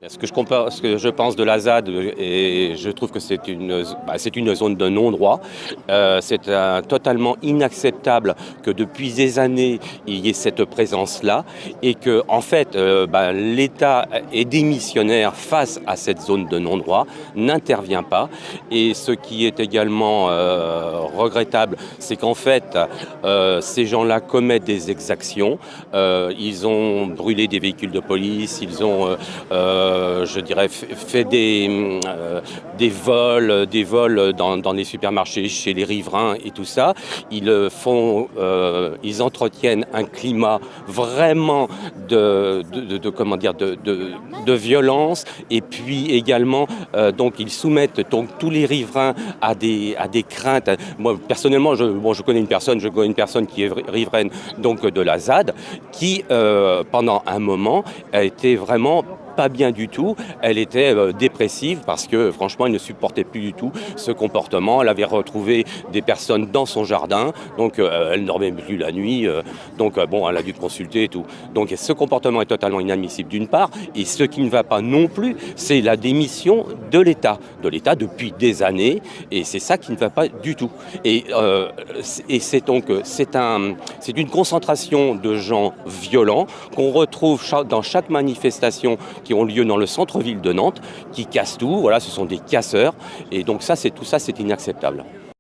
Ce que je pense de la ZAD, et je trouve que c'est une zone de non-droit. Totalement inacceptable que depuis des années, il y ait cette présence-là et que, en fait, l'État est démissionnaire face à cette zone de non-droit, n'intervient pas. Et ce qui est également regrettable, c'est qu'en fait, ces gens-là commettent des exactions. Ils ont brûlé des véhicules de police, ils ont je dirais, fait des vols dans les supermarchés, chez les riverains et tout ça. Ils entretiennent un climat vraiment de violence, et puis également, donc ils soumettent donc tous les riverains à des craintes. Moi, personnellement, je connais une personne qui est riveraine donc de la ZAD, qui pendant un moment a été vraiment pas bien du tout. Elle était dépressive parce que franchement elle ne supportait plus du tout ce comportement. Elle avait retrouvé des personnes dans son jardin, donc elle ne dormait plus la nuit, elle a dû consulter et tout. Donc ce comportement est totalement inadmissible d'une part, et ce qui ne va pas non plus, c'est la démission de l'État depuis des années, et c'est ça qui ne va pas du tout. Et c'est une concentration de gens violents qu'on retrouve dans chaque manifestation qui ont lieu dans le centre-ville de Nantes, qui cassent tout. Voilà, ce sont des casseurs. Et donc tout ça, c'est inacceptable.